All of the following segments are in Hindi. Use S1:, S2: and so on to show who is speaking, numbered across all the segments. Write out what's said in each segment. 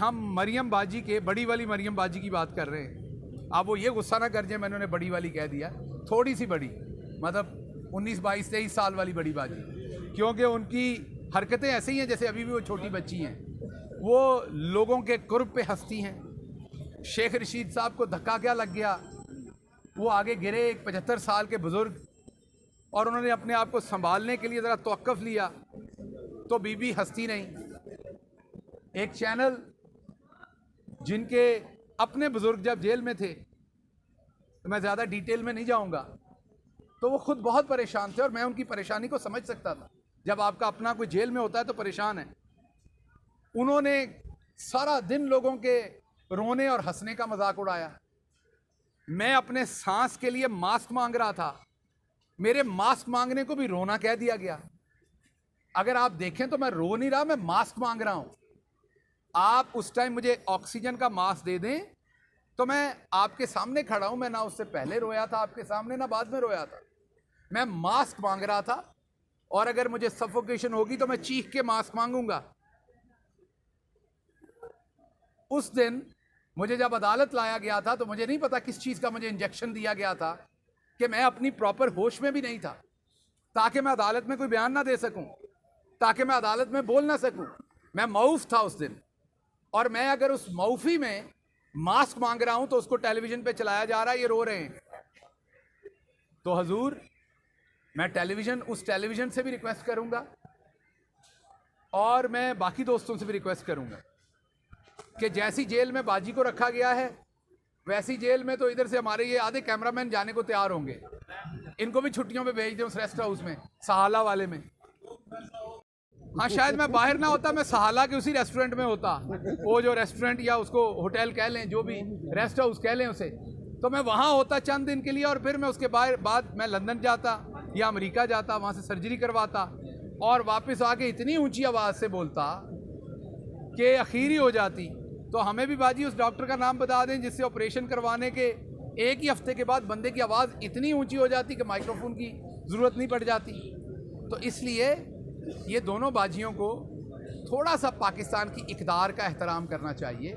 S1: हम मरियम बाजी के, बड़ी वाली मरियम बाजी की बात कर रहे हैं। आप वो ये गुस्सा ना कर जाए मैंने उन्हें बड़ी वाली कह दिया, थोड़ी सी बड़ी, मतलब 19, 22, 23 साल वाली बड़ी बाजी, क्योंकि उनकी हरकतें ऐसे ही हैं जैसे अभी भी वो छोटी बच्ची हैं। वो लोगों के कुर्ब पे हंसती हैं। शेख रशीद साहब को धक्का क्या लग गया, वो आगे गिरे, एक 75 साल के बुज़ुर्ग, और उन्होंने अपने आप को संभालने के लिए ज़रा तवक्कुफ़ लिया तो बीबी हंसती नहीं। एक चैनल जिनके अपने बुज़ुर्ग जब जेल में थे, तो मैं ज़्यादा डिटेल में नहीं जाऊंगा, तो वो खुद बहुत परेशान थे और मैं उनकी परेशानी को समझ सकता था। जब आपका अपना कोई जेल में होता है तो परेशान है। उन्होंने सारा दिन लोगों के रोने और हंसने का मजाक उड़ाया। मैं अपने सांस के लिए मास्क मांग रहा था, मेरे मास्क मांगने को भी रोना कह दिया गया। अगर आप देखें तो मैं रो नहीं रहा, मैं मास्क मांग रहा हूं। आप उस टाइम मुझे ऑक्सीजन का मास्क दे दें तो मैं आपके सामने खड़ा हूं। मैं ना उससे पहले रोया था आपके सामने, ना बाद में रोया था। मैं मास्क मांग रहा था, और अगर मुझे सफोकेशन होगी तो मैं चीख के मास्क मांगूंगा। उस दिन मुझे जब अदालत लाया गया था तो मुझे नहीं पता किस चीज़ का मुझे इंजेक्शन दिया गया था कि मैं अपनी प्रॉपर होश में भी नहीं था, ताकि मैं अदालत में कोई बयान ना दे सकूं, ताकि मैं अदालत में बोल ना सकूं। मैं मऊफ था उस दिन, और मैं अगर उस मऊफी में मास्क मांग रहा हूं तो उसको टेलीविजन पे चलाया जा रहा है, ये रो रहे हैं। तो हजूर, मैं उस टेलीविजन से भी रिक्वेस्ट करूंगा और मैं बाकी दोस्तों से भी रिक्वेस्ट करूंगा कि जैसी जेल में बाजी को रखा गया है, वैसी जेल में तो इधर से हमारे ये आधे कैमरामैन जाने को तैयार होंगे। इनको भी छुट्टियों पे भेज दें उस रेस्ट हाउस में, सहाला वाले में। हाँ, शायद मैं बाहर ना होता, मैं सहाला के उसी रेस्टोरेंट में होता, वो जो रेस्टोरेंट या उसको होटल कह लें, जो भी रेस्ट हाउस कह लें उसे, तो मैं वहाँ होता चंद दिन के लिए, और फिर मैं उसके बाद मैं लंदन जाता या अमेरिका जाता, वहाँ से सर्जरी करवाता, और वापस आके इतनी ऊंची आवाज़ से बोलता कि आखिर ही हो जाती। तो हमें भी बाजी उस डॉक्टर का नाम बता दें जिससे ऑपरेशन करवाने के एक ही हफ्ते के बाद बंदे की आवाज़ इतनी ऊंची हो जाती कि माइक्रोफोन की ज़रूरत नहीं पड़ जाती। तो इसलिए ये दोनों बाजियों को थोड़ा सा पाकिस्तान की इक़्तिदार का एहतराम करना चाहिए।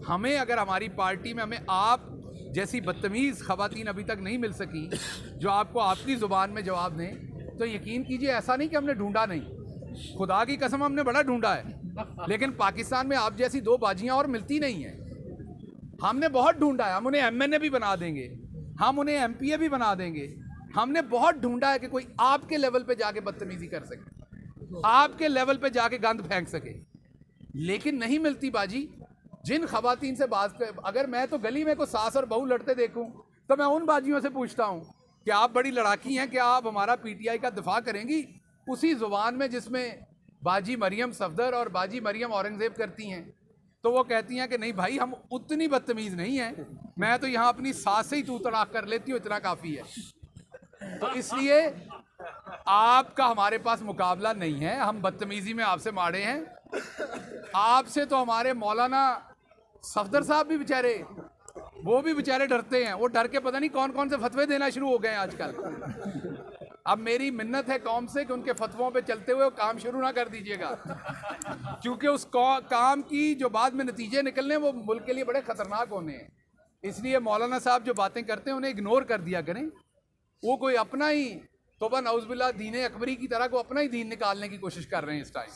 S1: हमें, अगर हमारी पार्टी में हमें आप जैसी बदतमीज़ ख़वातीन अभी तक नहीं मिल सकी जो आपको आपकी ज़ुबान में जवाब दें, तो यकीन कीजिए ऐसा नहीं कि हमने ढूंढा नहीं, खुदा की कसम हमने बड़ा ढूंढा है, लेकिन पाकिस्तान में आप जैसी दो बाजियां और मिलती नहीं हैं। हमने बहुत ढूंढा है, हम उन्हें MNA भी बना देंगे, हम उन्हें MPA भी बना देंगे। हमने बहुत ढूंढा है कि कोई आपके लेवल पे जाके बदतमीजी कर सके, आपके लेवल पे जाके गंद फेंक सके, लेकिन नहीं मिलती बाजी। जिन खवातीन से बात, अगर मैं तो गली में को सास और बहू लड़ते देखूं तो मैं उन बाजियों से पूछता हूं कि आप बड़ी लड़ाकी हैं, क्या आप हमारा PTI का दिफा करेंगी उसी जुबान में जिसमें बाजी मरियम सफदर और बाजी मरियम औरंगजेब करती हैं? तो वो कहती हैं कि नहीं भाई, हम उतनी बदतमीज़ नहीं हैं, मैं तो यहाँ अपनी सास से ही तू तड़ाक कर लेती हूँ, इतना काफ़ी है। तो इसलिए आपका हमारे पास मुकाबला नहीं है, हम बदतमीज़ी में आपसे माड़े हैं। आपसे तो हमारे मौलाना सफदर साहब भी बेचारे, वो भी बेचारे डरते हैं, वो डर के पता नहीं कौन कौन से फतवे देना शुरू हो गए हैं आजकल। अब मेरी मिन्नत है कौम से कि उनके फतवों पे चलते हुए वो काम शुरू ना कर दीजिएगा, क्योंकि उस काम की जो बाद में नतीजे निकलने वो मुल्क के लिए बड़े ख़तरनाक होने हैं। इसलिए मौलाना साहब जो बातें करते हैं उन्हें इग्नोर कर दिया करें। वो कोई अपना ही तोबा नौज़ुबिल्लाह दीन अकबरी की तरह को अपना ही दीन निकालने की कोशिश कर रहे हैं इस टाइम।